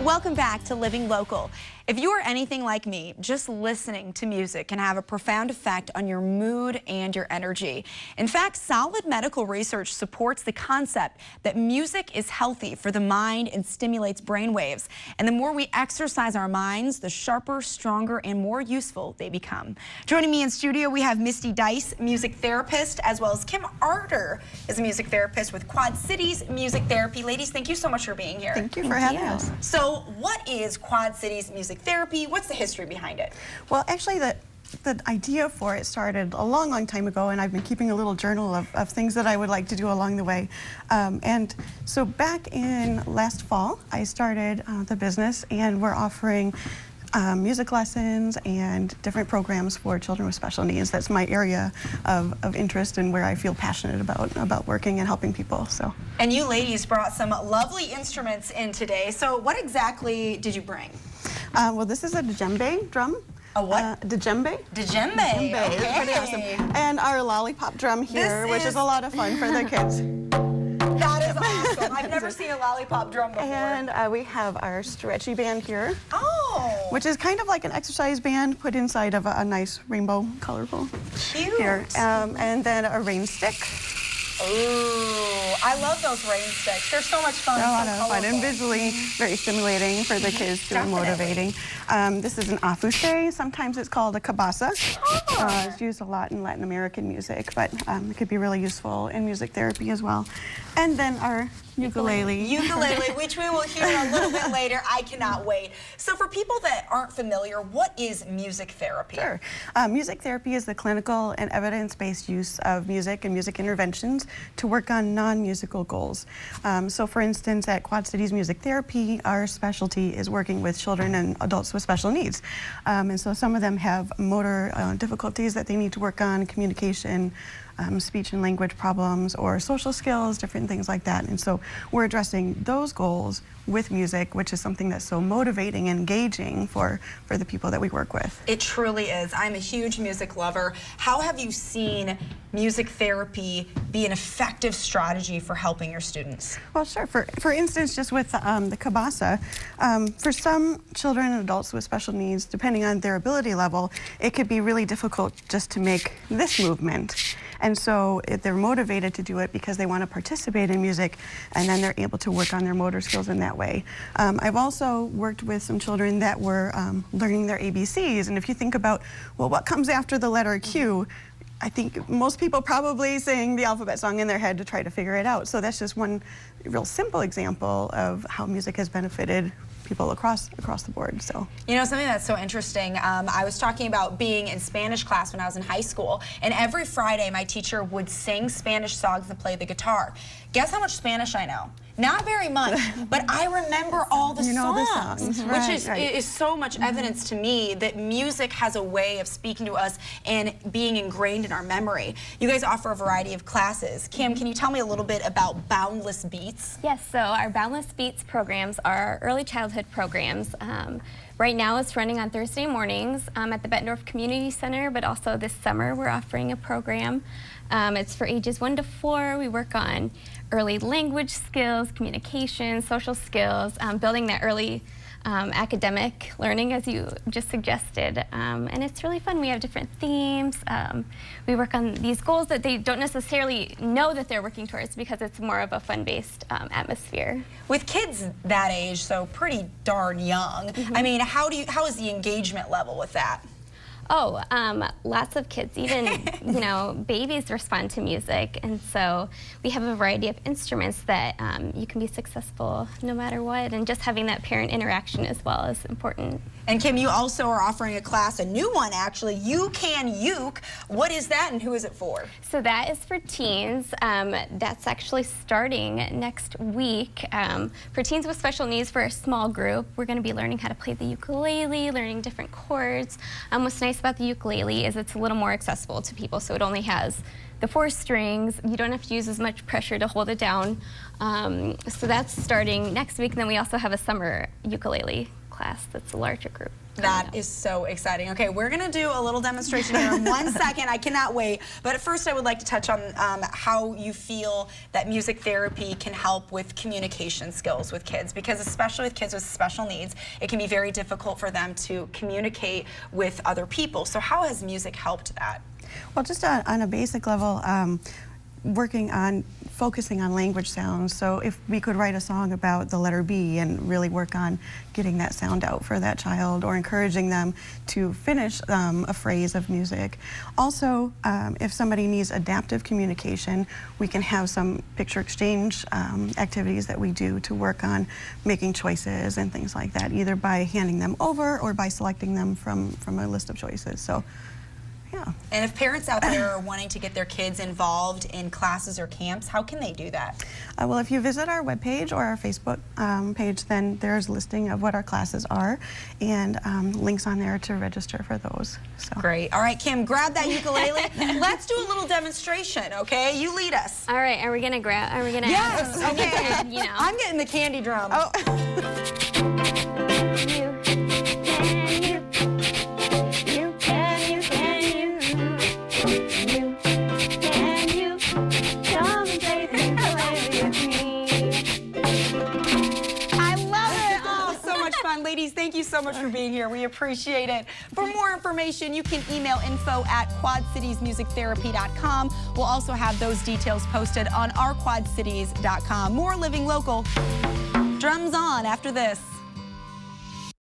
Welcome back to Living Local. If you are anything like me, just listening to music can have a profound effect on your mood and your energy. In fact, solid medical research supports the concept that music is healthy for the mind and stimulates brain waves. And the more we exercise our minds, the sharper, stronger, and more useful they become. Joining me in studio, we have Misty Dais, music therapist, as well as Kim Arter is a music therapist with Quad Cities Music Therapy. Ladies, thank you so much for being here. Thank you for having us. So what is Quad Cities Music Therapy? What's the history behind it? Well, actually, the idea for it started a long time ago, and I've been keeping a little journal of things that I would like to do along the way. And so back in last fall, I started the business, and we're offering music lessons and different programs for children with special needs. That's my area of interest and where I feel passionate about working and helping people. So. And you ladies brought some lovely instruments in today. So what exactly did you bring? Well, this is a djembe drum. A what? Djembe. Djembe. Okay. It's pretty awesome. And our lollipop drum here, which is a lot of fun for the kids. That is awesome. I've never seen a lollipop drum before. And we have our stretchy band here. Oh. Which is kind of like an exercise band put inside of a nice rainbow colorful. Cute. Here. And then a rain stick. Ooh, I love those rain sticks. They're so much fun. A lot of fun and visually very stimulating for the kids too, and motivating. This is an afuse. Sometimes it's called a cabasa. Oh. It's used a lot in Latin American music, but it could be really useful in music therapy as well. And then our ukulele. Ukulele, which we will hear a little bit later. I cannot wait. So for people that aren't familiar, what is music therapy? Sure. Music therapy is the clinical and evidence-based use of music and music interventions to work on non-musical goals. So for instance, at Quad Cities Music Therapy, our specialty is working with children and adults with special needs. And so some of them have motor difficulties that they need to work on, communication, speech and language problems, or social skills, different things like that. And so we're addressing those goals with music, which is something that's so motivating and engaging for the people that we work with. It truly is. I'm a huge music lover. How have you seen music therapy be an effective strategy for helping your students? Well, sure. For instance, just with the cabasa, for some children and adults with special needs, depending on their ability level, it could be really difficult just to make this movement. And so if they're motivated to do it because they want to participate in music, and then they're able to work on their motor skills in that way. I've also worked with some children that were learning their ABCs, and if you think about, well, what comes after the letter Q, I think most people probably sing the alphabet song in their head to try to figure it out. So that's just one real simple example of how music has benefited people across the board. So, you know, something that's so interesting, I was talking about being in Spanish class when I was in high school, and every Friday my teacher would sing Spanish songs and play the guitar. Guess how much Spanish I know? Not very much, but I remember all the songs, which is so much evidence to me that music has a way of speaking to us and being ingrained in our memory. You guys offer a variety of classes. Kim, can you tell me a little bit about Boundless Beats? Yes, so our Boundless Beats programs are our early childhood programs. Right now it's running on Thursday mornings at the Bettendorf Community Center, but also this summer we're offering a program. It's for ages 1 to 4. We work on early language skills, communication, social skills, building that early academic learning, as you just suggested. And it's really fun. We have different themes. We work on these goals that they don't necessarily know that they're working towards because it's more of a fun-based atmosphere. With kids that age, so pretty darn young, I mean, how is the engagement level with that? Oh, lots of kids, even, you know, babies respond to music. And so we have a variety of instruments that you can be successful no matter what. And just having that parent interaction as well is important. And Kim, you also are offering a class, a new one actually, U Can UKE. What is that and who is it for? So that is for teens. That's actually starting next week. For teens with special needs, for a small group, we're going to be learning how to play the ukulele, learning different chords. What's nice about the ukulele is it's a little more accessible to people, so it only has the 4 strings. You don't have to use as much pressure to hold it down. So that's starting next week. And then we also have a summer ukulele class that's a larger group. That is so exciting. Okay, we're going to do a little demonstration here in 1 second. I cannot wait. But at first, I would like to touch on how you feel that music therapy can help with communication skills with kids, because especially with kids with special needs, it can be very difficult for them to communicate with other people. So how has music helped that? Well, just on a basic level, working on focusing on language sounds. So if we could write a song about the letter B and really work on getting that sound out for that child, or encouraging them to finish a phrase of music. Also, if somebody needs adaptive communication, we can have some picture exchange activities that we do to work on making choices and things like that, either by handing them over or by selecting them from a list of choices. So. Yeah. And if parents out there are wanting to get their kids involved in classes or camps, how can they do that? Well, if you visit our webpage or our Facebook page, then there's a listing of what our classes are, and links on there to register for those. So. Great. All right, Kim, grab that ukulele. Let's do a little demonstration, okay? You lead us. All right, are we gonna grab? Are we gonna? Yes. Okay. You know. I'm getting the candy drum. Oh. Ladies, thank you so much for being here. We appreciate it. For more information, you can email info@quadcitiesmusictherapy.com. We'll also have those details posted on our quadcities.com. More Living Local. Drums on after this.